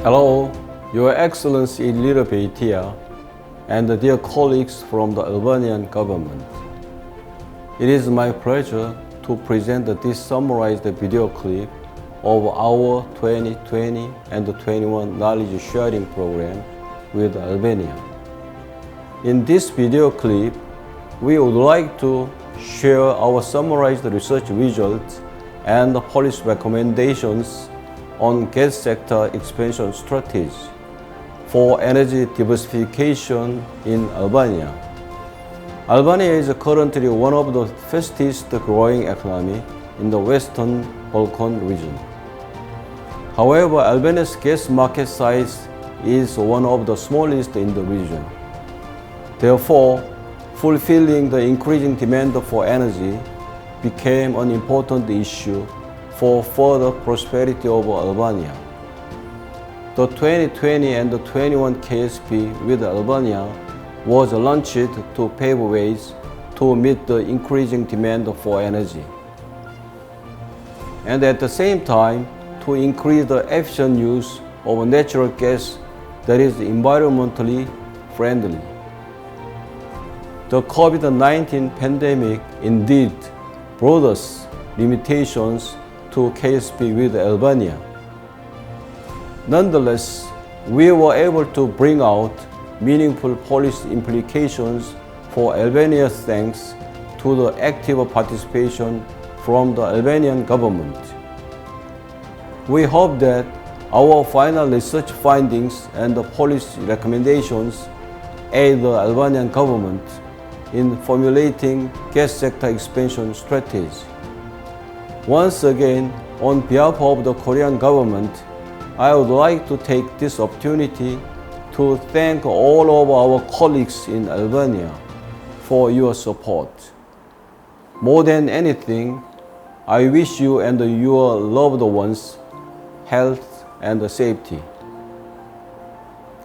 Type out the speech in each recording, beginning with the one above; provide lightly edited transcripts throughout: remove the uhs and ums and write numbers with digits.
Hello, Your Excellency Leader Beitia and dear colleagues from the Albanian government. It is my pleasure to present this summarized video clip of our 2020 and 21 knowledge sharing program with Albania. In this video clip, we would like to share our summarized research results and policy recommendations on gas sector expansion strategy for energy diversification in Albania. Albania is currently one of the fastest growing economy in the Western Balkan region. However, Albania's gas market size is one of the smallest in the region. Therefore, fulfilling the increasing demand for energy became an important issue for further prosperity of Albania. The 2020 and the 21 Ksp with Albania was launched to pave ways to meet the increasing demand for energy, and at the same time to increase the efficient use of natural gas that is environmentally friendly. The COVID-19 pandemic indeed brought us limitations to Ksp with Albania. Nonetheless, we were able to bring out meaningful policy implications for Albania thanks to the active participation from the Albanian government. We hope that our final research findings and the policy recommendations aid the Albanian government in formulating gas sector expansion strategy. Once again, on behalf of the Korean government, I would like to take this opportunity to thank all of our colleagues in Albania for your support. More than anything, I wish you and your loved ones health and safety.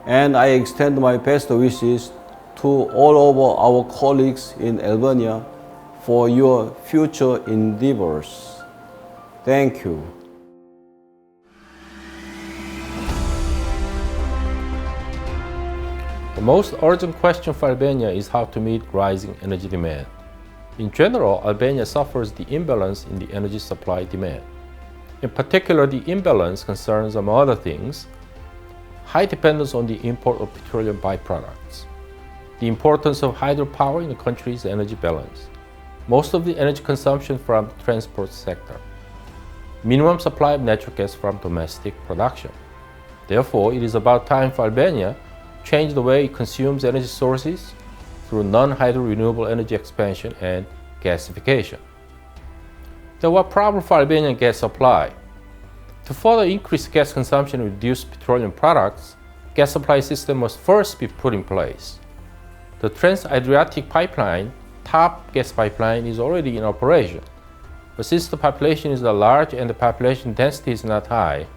And I extend my best wishes to all of our colleagues in Albania for your future endeavors. Thank you. The most urgent question for Albania is how to meet rising energy demand. In general, Albania suffers the imbalance in the energy supply demand. In particular, the imbalance concerns, among other things, high dependence on the import of petroleum byproducts, the importance of hydropower in the country's energy balance, most of the energy consumption from the transport sector, minimum supply of natural gas from domestic production. Therefore, it is about time for Albania to change the way it consumes energy sources through non-hydro renewable energy expansion and gasification. There were problems for Albanian gas supply. To further increase gas consumption and reduce petroleum products, gas supply system must first be put in place. The Trans-Adriatic pipeline, top gas pipeline, is already in operation. But since the population is large and the population density is not high,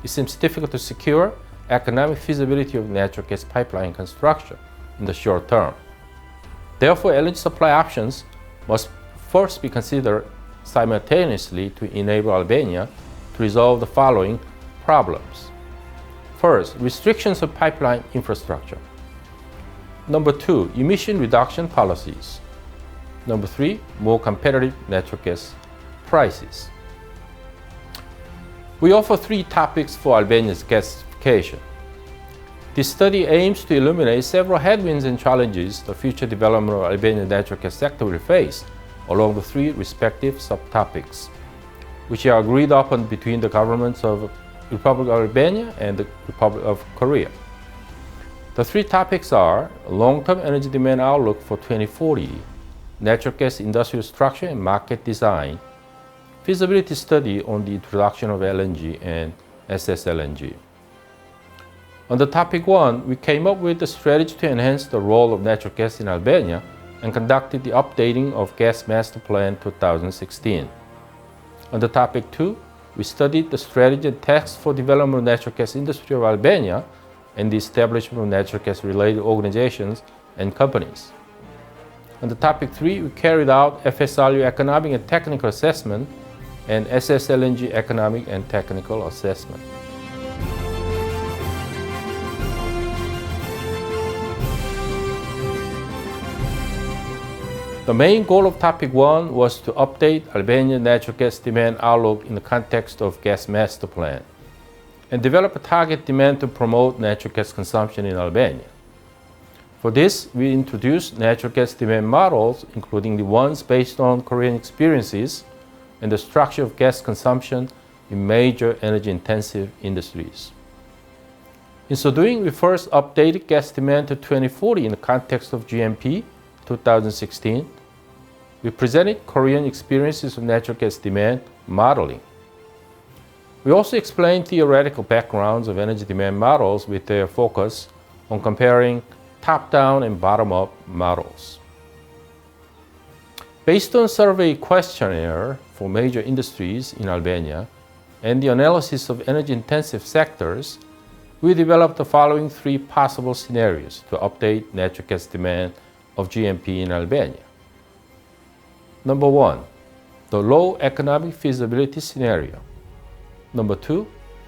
it seems difficult to secure economic feasibility of natural gas pipeline construction in the short term. Therefore, LNG supply options must first be considered simultaneously to enable Albania to resolve the following problems. First, restrictions of pipeline infrastructure. Number 2, emission reduction policies. Number 3, more competitive natural gas prices. We offer 3 topics for Albania's gasification. This study aims to illuminate several headwinds and challenges the future development of Albania's natural gas sector will face along the 3 respective subtopics, which are agreed upon between the governments of the Republic of Albania and the Republic of Korea. The 3 topics are long-term energy demand outlook for 2040, natural gas industrial structure and market design, feasibility study on the introduction of LNG and SSLNG. On the topic 1, we came up with a strategy to enhance the role of natural gas in Albania and conducted the updating of Gas Master Plan 2016. On the topic 2, we studied the strategy and text for development of natural gas industry of Albania and the establishment of natural gas-related organizations and companies. On the topic 3, we carried out FSRU economic and technical assessment and SSLNG economic and technical assessment. The main goal of topic 1 was to update Albania's natural gas demand outlook in the context of gas master plan and develop a target demand to promote natural gas consumption in Albania. For this, we introduced natural gas demand models, including the ones based on Korean experiences and the structure of gas consumption in major energy-intensive industries. In so doing, we first updated gas demand to 2040 in the context of GMP 2016. We presented Korean experiences of natural gas demand modeling. We also explained theoretical backgrounds of energy demand models with their focus on comparing top-down and bottom-up models. Based on survey questionnaire for major industries in Albania and the analysis of energy-intensive sectors, we developed the following 3 possible scenarios to update natural gas demand of GMP in Albania. Number 1, the low economic feasibility scenario. Number 2,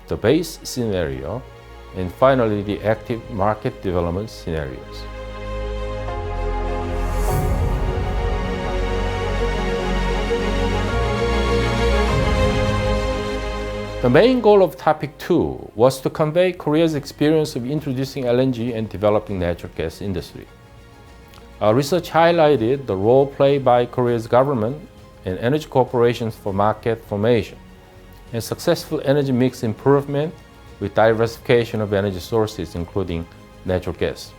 the base scenario. And finally, the active market development scenarios. The main goal of topic 2 was to convey Korea's experience of introducing LNG and developing natural gas industry. Our research highlighted the role played by Korea's government and energy corporations for market formation and successful energy mix improvement with diversification of energy sources, including natural gas.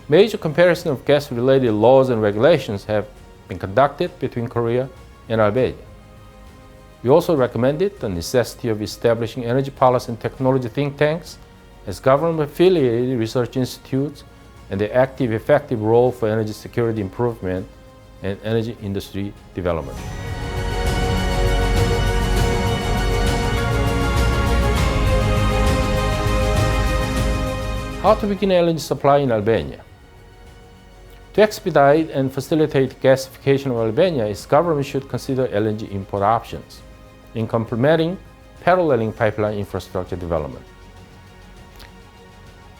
Major comparison of gas-related laws and regulations have been conducted between Korea and Albania. We also recommended the necessity of establishing energy policy and technology think tanks as government-affiliated research institutes and their active, effective role for energy security improvement and energy industry development. How to begin LNG supply in Albania? To expedite and facilitate gasification of Albania, its government should consider LNG import options in complementing paralleling pipeline infrastructure development.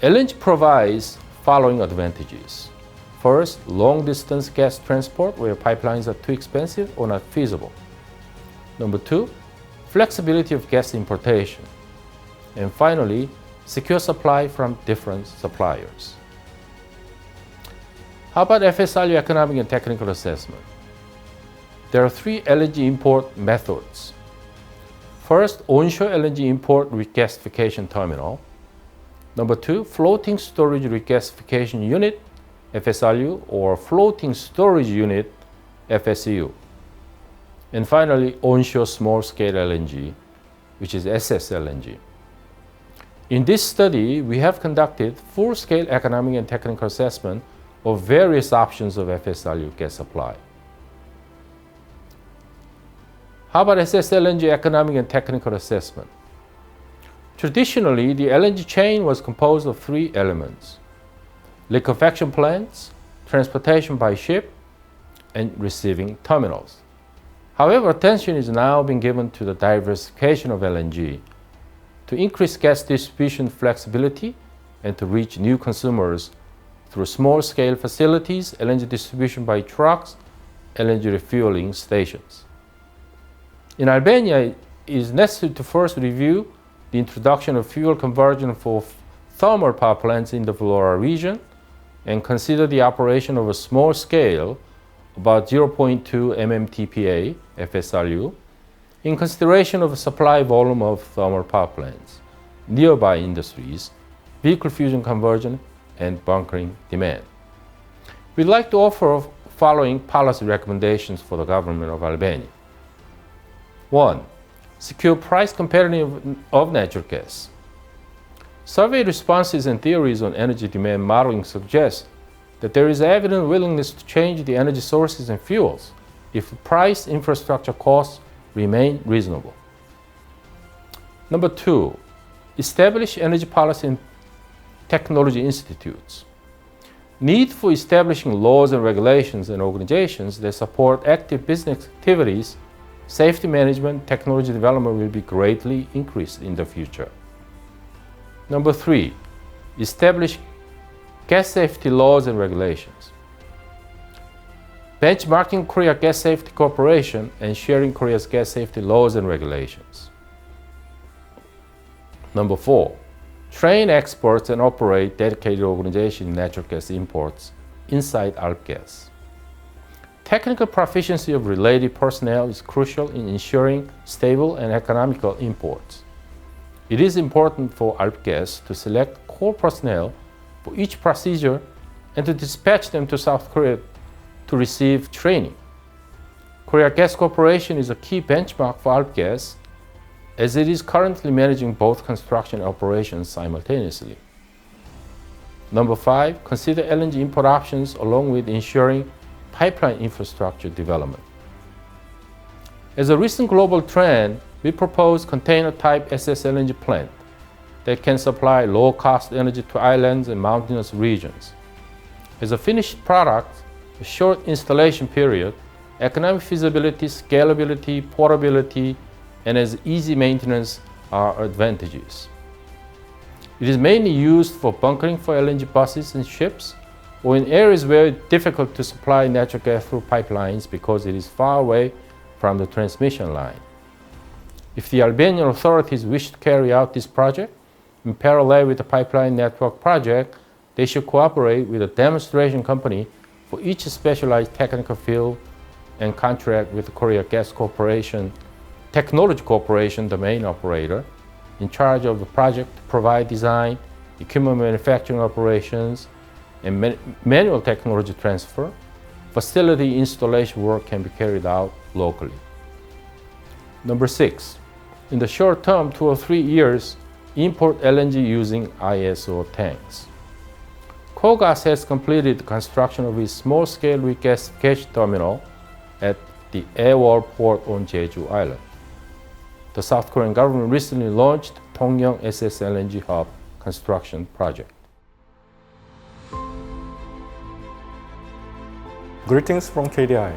LNG provides following advantages. First, long-distance gas transport where pipelines are too expensive or not feasible. Number 2, flexibility of gas importation. And finally, secure supply from different suppliers. How about FSRU economic and technical assessment? There are 3 LNG import methods. First, onshore LNG import regasification terminal. Number 2, floating storage regasification unit, FSRU, or floating storage unit, FSU. And finally, onshore small-scale LNG, which is SSLNG. In this study, we have conducted full-scale economic and technical assessment of various options of FSRU gas supply. How about SSLNG economic and technical assessment? Traditionally, the LNG chain was composed of 3 elements: liquefaction plants, transportation by ship, and receiving terminals. However, attention is now being given to the diversification of LNG to increase gas distribution flexibility and to reach new consumers through small-scale facilities, LNG distribution by trucks, LNG refueling stations. In Albania, it is necessary to first review the introduction of fuel conversion for thermal power plants in the Vlora region and consider the operation of a small scale, about 0.2 mmTPA FSRU, in consideration of the supply volume of thermal power plants, nearby industries, vehicle fusion conversion, and bunkering demand. We'd like to offer following policy recommendations for the government of Albania. 1. Secure price competitiveness of natural gas. Survey responses and theories on energy demand modeling suggest that there is evident willingness to change the energy sources and fuels if price infrastructure costs remain reasonable. Number 2, establish energy policy and technology institutes. Need for establishing laws and regulations and organizations that support active business activities, safety management, technology development will be greatly increased in the future. Number 3, establish gas safety laws and regulations. benchmarking Korea gas safety cooperation, and sharing Korea's gas safety laws and regulations. Number 4, train experts and operate dedicated organization in natural gas imports inside AlpGas. Technical proficiency of related personnel is crucial in ensuring stable and economical imports. It is important for AlpGas to select core personnel for each procedure and to dispatch them to South Korea to receive training. Korea Gas Corporation is a key benchmark for AlpGas as it is currently managing both construction and operations simultaneously. Number 5, consider LNG import options along with ensuring pipeline infrastructure development. As a recent global trend, we propose container-type SSLNG plant that can supply low-cost energy to islands and mountainous regions. As a finished product, a short installation period, economic feasibility, scalability, portability, and as easy maintenance are advantages. It is mainly used for bunkering for LNG buses and ships, or in areas where it's difficult to supply natural gas through pipelines because it is far away from the transmission line. If the Albanian authorities wish to carry out this project in parallel with the pipeline network project, they should cooperate with a demonstration company for each specialized technical field and contract with the Korea Gas Corporation, Technology Corporation, the main operator, in charge of the project to provide design, equipment manufacturing operations, and manual technology transfer. Facility installation work can be carried out locally. Number 6, in the short term, 2 or 3 years, import LNG using ISO tanks. KOGAS has completed the construction of a small-scale regasification terminal at the Aewol port on Jeju Island. The South Korean government recently launched Dongyong SSLNG hub construction project. Greetings from KDI,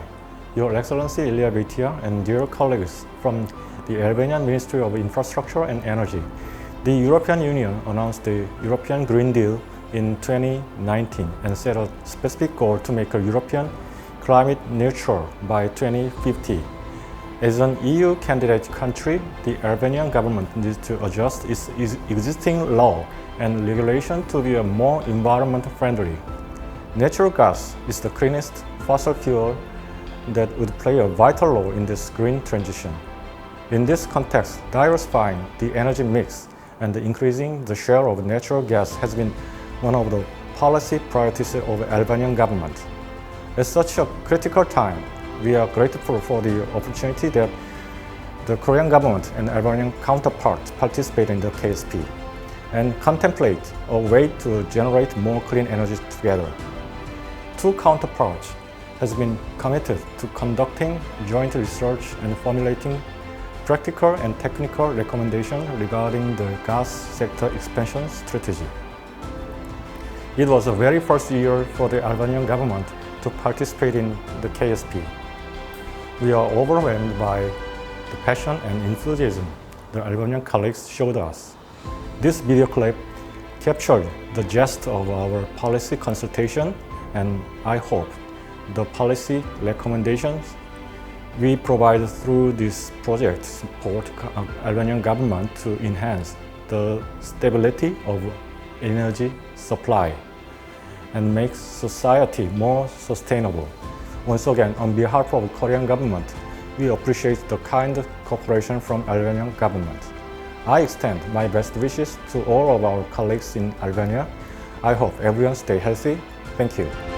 Your Excellency Ilya Beitia and dear colleagues from the Albanian Ministry of Infrastructure and Energy. The European Union announced the European Green Deal in 2019 and set a specific goal to make European climate neutral by 2050. As an EU candidate country, the Albanian government needs to adjust its existing law and regulation to be more environment friendly. Natural gas is the cleanest fossil fuel that would play a vital role in this green transition. In this context, diversifying the energy mix and increasing the share of natural gas has been one of the policy priorities of the Albanian government. At such a critical time, we are grateful for the opportunity that the Korean government and Albanian counterparts participate in the Ksp and contemplate a way to generate more clean energy together. Two counterparts has been committed to conducting joint research and formulating practical and technical recommendations regarding the gas sector expansion strategy. It was the very first year for the Albanian government to participate in the Ksp. We are overwhelmed by the passion and enthusiasm the Albanian colleagues showed us. This video clip captured the gist of our policy consultation, and I hope the policy recommendations we provide through this project support Albanian government to enhance the stability of energy supply and make society more sustainable. Once again, on behalf of the Korean government, we appreciate the kind cooperation from Albanian government. I extend my best wishes to all of our colleagues in Albania. I hope everyone stay healthy. Thank you.